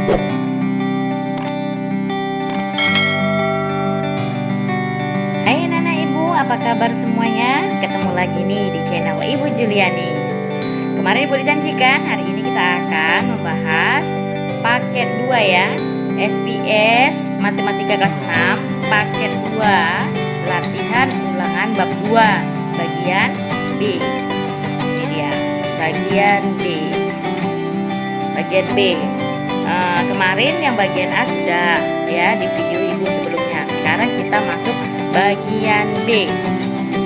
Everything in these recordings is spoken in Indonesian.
Hai anak-anak ibu, apa kabar semuanya? Ketemu lagi nih di channel Ibu Juliani. Kemarin ibu dijanjikan hari ini kita akan membahas paket 2 ya, SPS Matematika kelas 6 paket 2 latihan ulangan bab 2 bagian B. Ini dia bagian B. Bagian B. Kemarin yang bagian A sudah ya di video ibu sebelumnya. Sekarang kita masuk bagian B.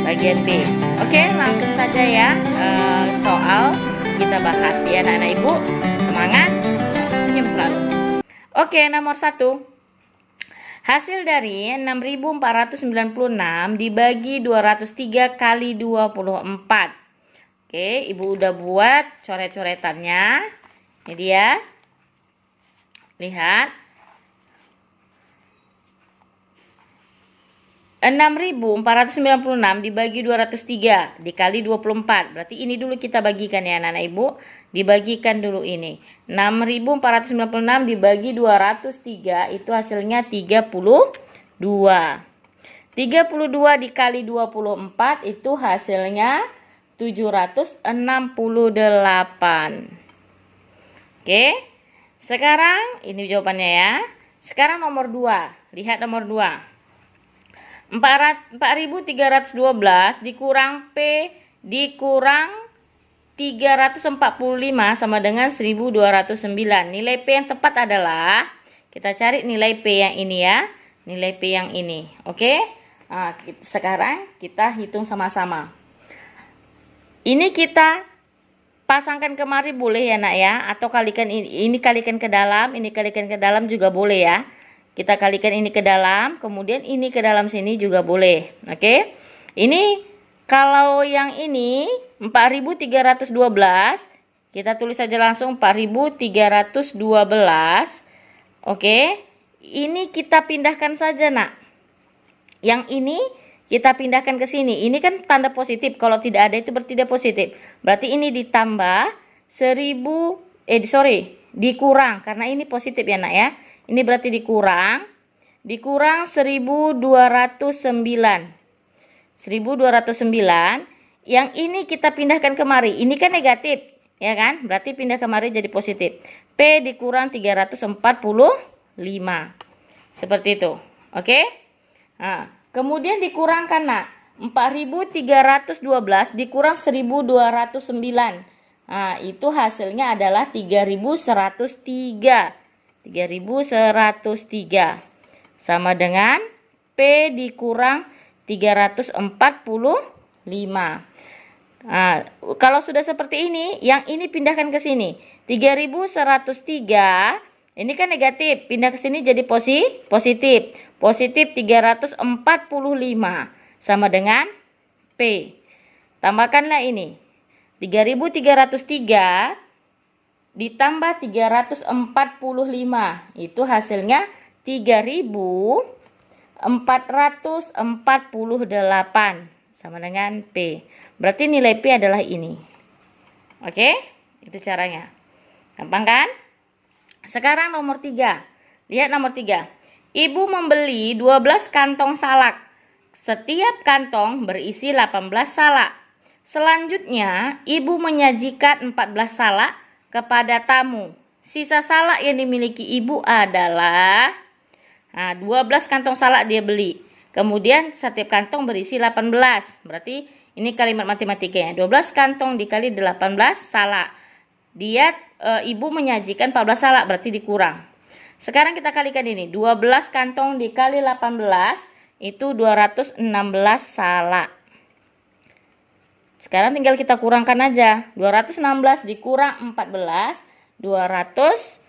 Bagian B. Oke, langsung saja ya soal kita bahas ya anak-anak ibu. Semangat, senyum selalu. Oke, nomor 1. Hasil dari 6.496 dibagi 203 kali 24. Oke, ibu udah buat coret-coretannya. Ini dia. Lihat. 6.496 dibagi 203 dikali 24. Berarti ini dulu kita bagikan ya anak-anak ibu. Dibagikan dulu ini. 6.496 dibagi 203 itu hasilnya 32. 32 dikali 24 itu hasilnya 768. Oke. Sekarang ini jawabannya ya. Sekarang nomor 2. Lihat nomor 2. 4.312 dikurang P dikurang 345 sama dengan 1.209. Nilai P yang tepat adalah, kita cari nilai P yang ini ya. Nilai P yang ini. Oke. Nah, sekarang kita hitung sama-sama. Ini kita pasangkan kemari boleh ya nak ya. Atau kalikan ini kalikan ke dalam. Ini kalikan ke dalam juga boleh ya. Kita kalikan ini ke dalam, kemudian ini ke dalam sini juga boleh. Oke. Ini kalau yang ini 4.312, kita tulis saja langsung 4.312. Oke. Ini kita pindahkan saja, Nak. Yang ini kita pindahkan ke sini. Ini kan tanda positif. Kalau tidak ada itu berarti tidak positif. Berarti ini ditambah dikurang karena ini positif ya, Nak ya. Ini berarti dikurang 1.209. 1.209. Yang ini kita pindahkan kemari. Ini kan negatif, ya kan? Berarti pindah kemari jadi positif. P dikurang 345. Seperti itu. Oke? Nah, kemudian dikurangkan, Nak. 4.312 dikurang 1.209. Nah, itu hasilnya adalah 3.103. 3.103 sama dengan P dikurang 345. Nah, kalau sudah seperti ini, yang ini pindahkan ke sini. 3.103 ini kan negatif, pindah ke sini jadi positif. Positif 345 sama dengan P. Tambahkanlah ini. 3.303 ditambah 345 itu hasilnya 3.448 sama dengan P. Berarti nilai P adalah ini. Oke? Itu caranya. Gampang kan? Sekarang nomor 3. Lihat nomor 3. Ibu membeli 12 kantong salak. Setiap kantong berisi 18 salak. Selanjutnya, ibu menyajikan 14 salak kepada tamu. Sisa salak yang dimiliki ibu adalah 12 kantong salak dia beli. Kemudian setiap kantong berisi 18. Berarti ini kalimat matematikanya. 12 kantong dikali 18 salak. Dia ibu menyajikan 14 salak berarti dikurang. Sekarang kita kalikan ini. 12 kantong dikali 18 itu 216 salak. Sekarang tinggal kita kurangkan aja. 216 dikurang 14, 202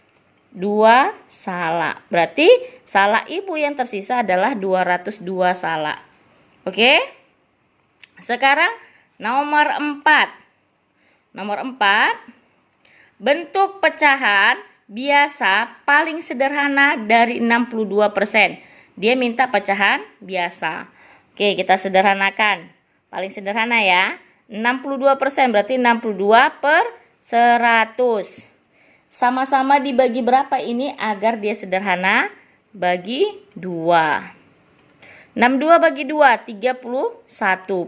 salak. Berarti salak ibu yang tersisa adalah 202 salak. Oke? Sekarang nomor 4. Nomor 4. Bentuk pecahan biasa paling sederhana dari 62%. Dia minta pecahan biasa. Oke, kita sederhanakan. Paling sederhana ya. 62% berarti 62 per 100. sama-sama dibagi berapa ini agar dia sederhana? Bagi 2. 62 bagi 2, 31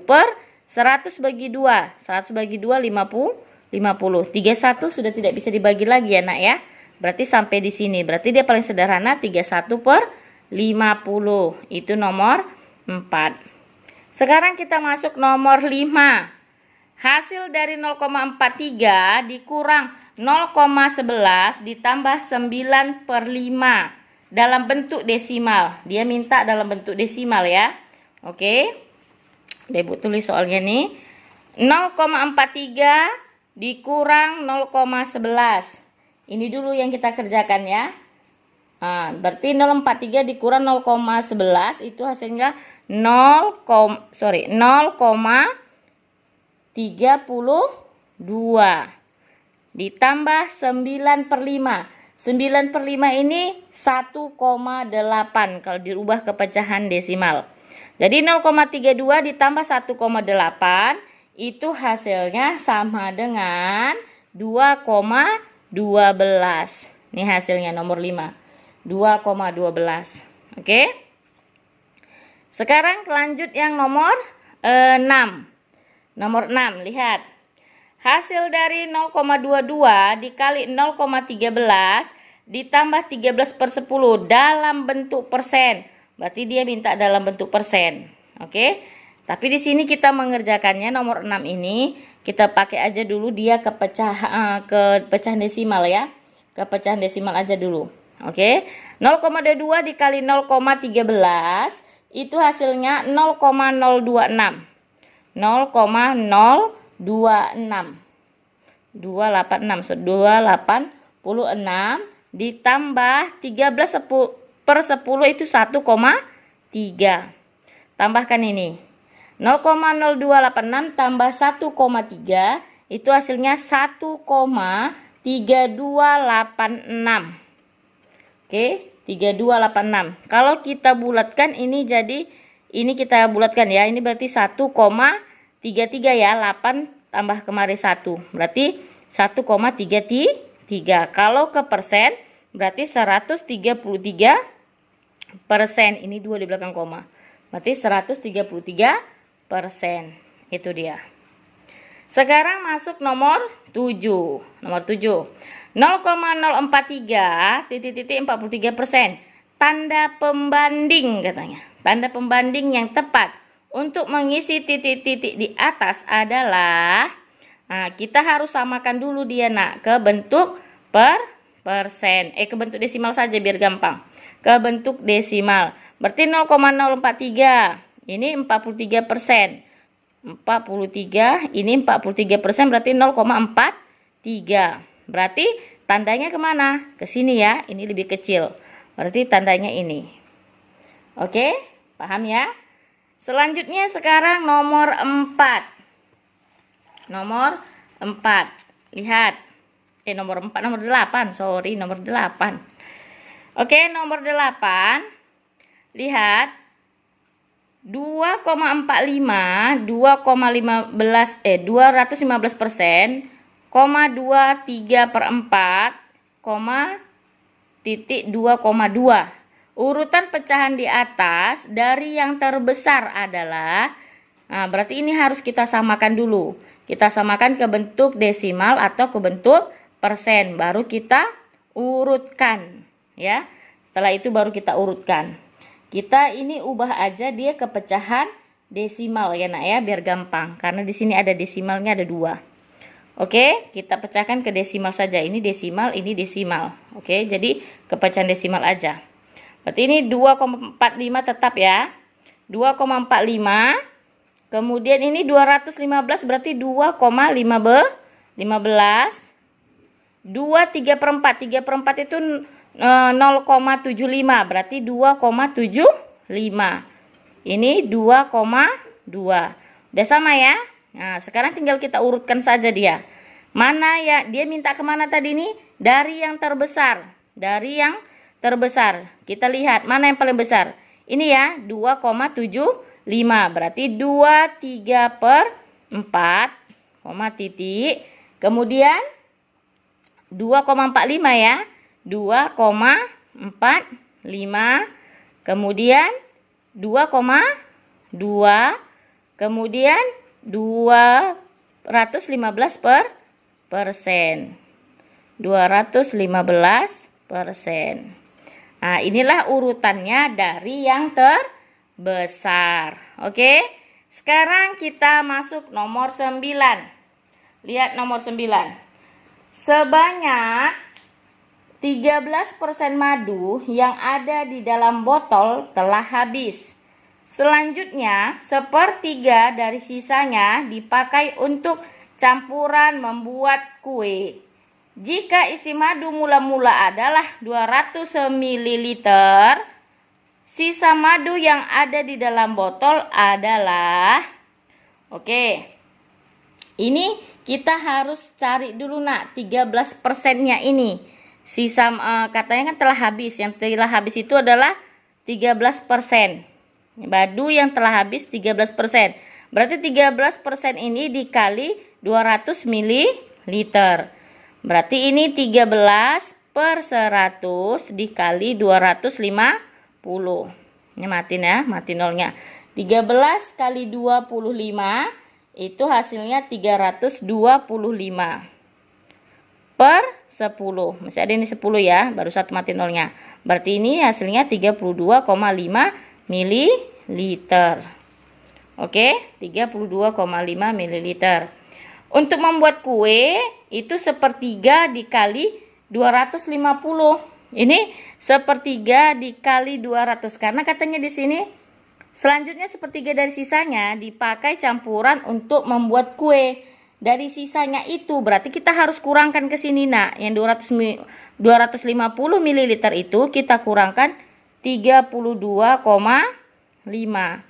per 100 bagi 2. 100 bagi 2, 50. 31 sudah tidak bisa dibagi lagi ya nak ya. Berarti sampai di sini. Berarti dia paling sederhana 31 per 50. Itu nomor 4. Sekarang kita masuk nomor 5. Hasil dari 0,43 dikurang 0,11 ditambah 9 per 5 dalam bentuk desimal. Dia minta dalam bentuk desimal ya. Oke. Ibu tulis soalnya nih. 0,43 dikurang 0,11. Ini dulu yang kita kerjakan ya. Nah, berarti 0,43 dikurang 0,11 itu hasilnya 0,32 ditambah 9 per 5. 9 per 5 ini 1,8 kalau dirubah ke pecahan desimal. Jadi 0,32 ditambah 1,8 itu hasilnya sama dengan 2,12. Ini hasilnya nomor 5. 2,12. Oke. Sekarang lanjut yang nomor 6. Nomor 6, lihat. Hasil dari 0,22 dikali 0,13 ditambah 13 per 10 dalam bentuk persen. Berarti dia minta dalam bentuk persen. Oke. Tapi di sini kita mengerjakannya nomor 6 ini. Kita pakai aja dulu dia ke pecahan desimal ya. Ke pecahan desimal aja dulu. Oke. 0,22 dikali 0,13 itu hasilnya 0,026. 0,026 ditambah 13 per 10 itu 1,3. Tambahkan ini 0,0286 tambah 1,3 itu hasilnya 1,3286. Oke, 3286. Kalau kita bulatkan ini jadi ini kita bulatkan ya. Ini berarti 1,33 ya. 8 tambah kemari 1. Berarti 1,33. Kalau ke persen berarti 133%. Ini 2 di belakang koma. Berarti 133%. Itu dia. Sekarang masuk nomor 7. Nomor 7. 0,043 43%. Tanda pembanding katanya. Tanda pembanding yang tepat untuk mengisi titik-titik di atas adalah kita harus samakan dulu dia nak ke bentuk persen. Ke bentuk desimal saja biar gampang. Ke bentuk desimal. Berarti 0,043 ini 43%. 43 ini 43% berarti 0,43. Berarti tandanya kemana? Ke sini ya. Ini lebih kecil. Berarti tandanya ini. Oke, paham ya? Selanjutnya sekarang nomor 4. Nomor 4. Lihat. Nomor 4, nomor 8. Sorry, nomor 8. Oke, nomor 8. Lihat. 2,45, 215%, 23 per 4, titik 2,2. Urutan pecahan di atas dari yang terbesar adalah, berarti ini harus kita samakan dulu. Kita samakan ke bentuk desimal atau ke bentuk persen. Baru kita urutkan. Ya. Setelah itu baru kita urutkan. Kita ini ubah aja dia ke pecahan desimal ya nak ya. Biar gampang. Karena di sini ada desimalnya ada 2. Oke. Kita pecahkan ke desimal saja. Ini desimal, ini desimal. Oke. Jadi ke pecahan desimal aja. Berarti ini 2,45 tetap ya. 2,45. Kemudian ini 215 berarti 2,15. 2 3 per 4. 3 per 4 itu 0,75. Berarti 2,75. Ini 2,2. Udah sama ya. Nah sekarang tinggal kita urutkan saja dia. Mana ya. Dia minta kemana tadi nih? Dari yang terbesar. Dari yang terbesar. Kita lihat mana yang paling besar. Ini ya 2,75. Berarti 23 per 4, titik. Kemudian 2,45 ya. 2,45, kemudian 2,2, kemudian 215%. 215%. Nah, inilah urutannya dari yang terbesar. Oke. Sekarang kita masuk nomor 9. Lihat nomor 9. Sebanyak 13% madu yang ada di dalam botol telah habis. Selanjutnya, 1/3 dari sisanya dipakai untuk campuran membuat kue. Jika isi madu mula-mula adalah 200 ml, sisa madu yang ada di dalam botol adalah, oke, ini kita harus cari dulu nak 13%-nya ini. Sisa katanya kan telah habis. Yang telah habis itu adalah 13%. Madu yang telah habis 13%. Berarti 13% ini dikali 200 ml. Berarti ini 13/100 dikali 250. Ini mati ya, mati nolnya. 13 kali 25 itu hasilnya 325 per 10. Masih ada ini 10 ya, baru satu mati nolnya. Berarti ini hasilnya 32,5 ml. Oke, 32,5 ml. Untuk membuat kue itu 1/3 dikali 250. Ini 1/3 dikali 200 karena katanya di sini selanjutnya 1/3 dari sisanya dipakai campuran untuk membuat kue. Dari sisanya itu berarti kita harus kurangkan ke sini nak. Yang 250 ml itu kita kurangkan 32,5.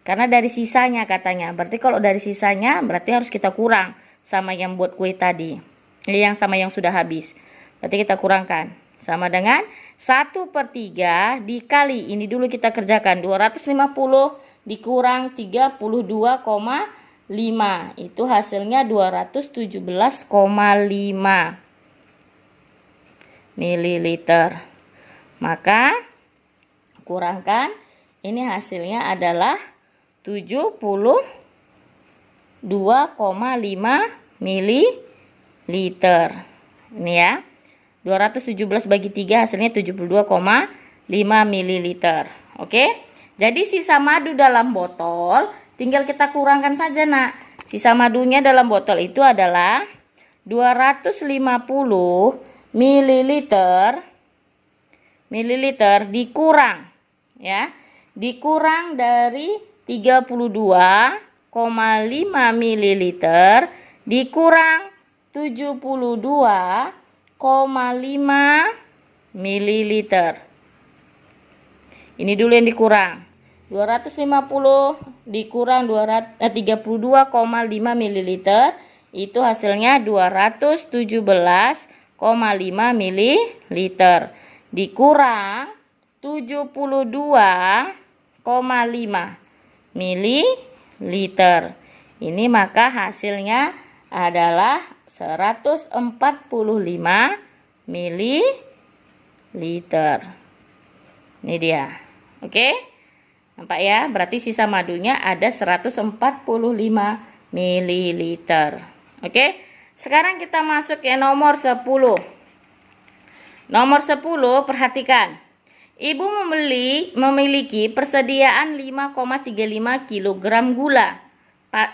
Karena dari sisanya katanya. Berarti kalau dari sisanya berarti harus kita kurang sama yang buat kue tadi. Yang sama yang sudah habis. Berarti kita kurangkan. Sama dengan 1/3 dikali. Ini dulu kita kerjakan. 250 dikurang 32,5. Itu hasilnya 217,5 ml. Maka kurangkan. Ini hasilnya adalah 72,5 ml. Ini ya. 217 bagi 3 hasilnya 72,5 ml. Oke. Jadi sisa madu dalam botol tinggal kita kurangkan saja nak. Sisa madunya dalam botol itu adalah 250 ml dikurang ya. Dikurang dari 32,5 ml dikurang 72,5 ml. Ini dulu yang dikurang. 250 dikurang 32,5 ml itu hasilnya 217,5 ml dikurang 72,5 ml. Ini maka hasilnya adalah 145 ml. Ini dia. Oke? Nampak ya? Berarti sisa madunya ada 145 ml. Oke? Sekarang kita masuk ke nomor 10. Nomor 10, perhatikan. Ibu memiliki persediaan 5,35 kg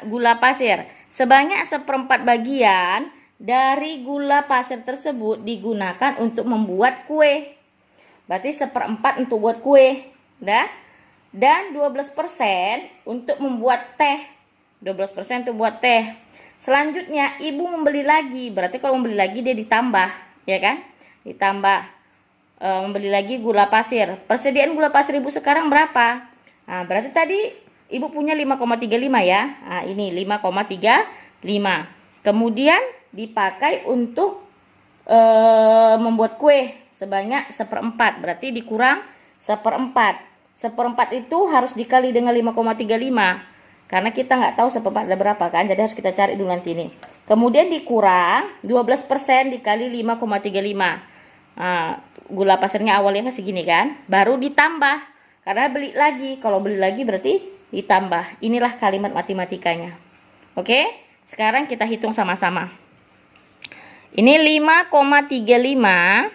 gula pasir. Sebanyak 1/4 bagian dari gula pasir tersebut digunakan untuk membuat kue. Berarti 1/4 untuk buat kue. Dan 12% untuk membuat teh. 12% untuk buat teh. Selanjutnya ibu membeli lagi. Berarti kalau membeli lagi dia ditambah. Ya kan? Ditambah. Membeli lagi gula pasir. Persediaan gula pasir ibu sekarang berapa? Nah, berarti tadi ibu punya 5,35 ya. Nah, ini 5,35. Kemudian dipakai untuk membuat kue sebanyak 1/4. Berarti dikurang 1/4. 1/4 itu harus dikali dengan 5,35. Karena kita nggak tahu 1/4 ada berapa kan. Jadi harus kita cari dulu nanti ini. Kemudian dikurang 12% dikali 5,35. Nah, gula pasirnya awalnya segini kan. Baru ditambah. Karena beli lagi. Kalau beli lagi berarti ditambah. Inilah kalimat matematikanya. Oke? Sekarang kita hitung sama-sama. Ini 5,35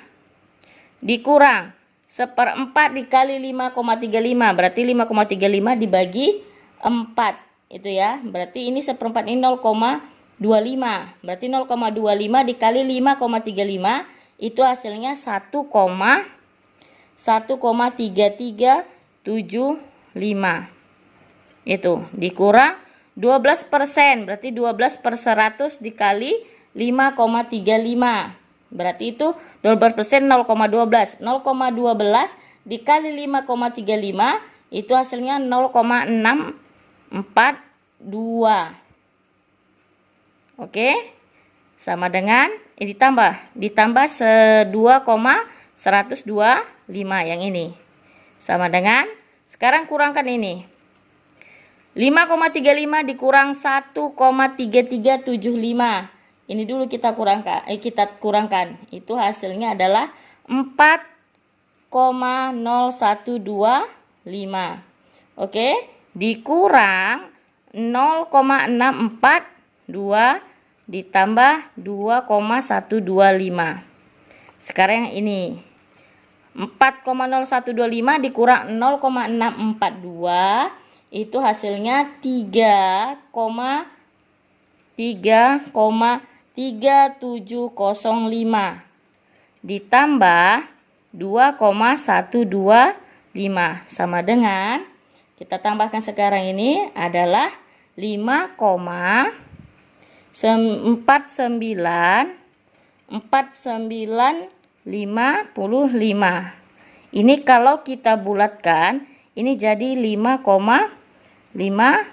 dikurang 1/4 dikali 5,35. Berarti 5,35 dibagi 4. Itu ya. Berarti ini 1/4 ini 0,25. Berarti 0,25 dikali 5,35 itu hasilnya 1,3375. Itu dikurang 12%, berarti 12/100 dikali 5,35. Berarti itu 12% 0,12. 0,12 dikali 5,35 itu hasilnya 0,642. Oke, sama dengan ini ditambah 2,125 yang ini. Sama dengan, sekarang kurangkan ini. 5,35 dikurang 1,3375. Ini dulu kita kurangkan. Itu hasilnya adalah 4,0125. Oke, dikurang 0,642 ditambah 2,125. Sekarang yang ini 4,0125 dikurang 0,642 itu hasilnya 3,3705 ditambah 2,125 sama dengan, kita tambahkan sekarang ini adalah 5,494955. Ini kalau kita bulatkan ini jadi 5,5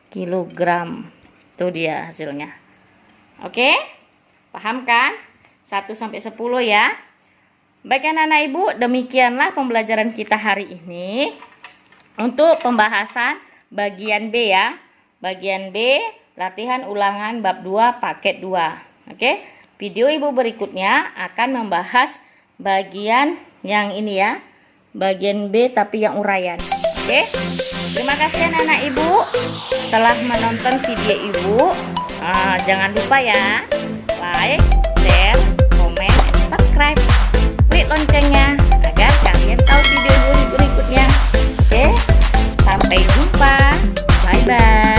kilogram. Itu dia hasilnya. Oke? Paham kan? 1 sampai 10 ya. Baik anak-anak Ibu, demikianlah pembelajaran kita hari ini. Untuk pembahasan bagian B ya. Bagian B, latihan ulangan bab 2 paket 2. Oke? Video Ibu berikutnya akan membahas bagian yang ini ya. Bagian B tapi yang uraian. Oke? Terima kasih anak-anak Ibu telah menonton video Ibu. Jangan lupa ya, like, share, komen, subscribe, klik loncengnya agar kalian tahu video Ibu berikutnya. Oke? Sampai jumpa. Bye bye.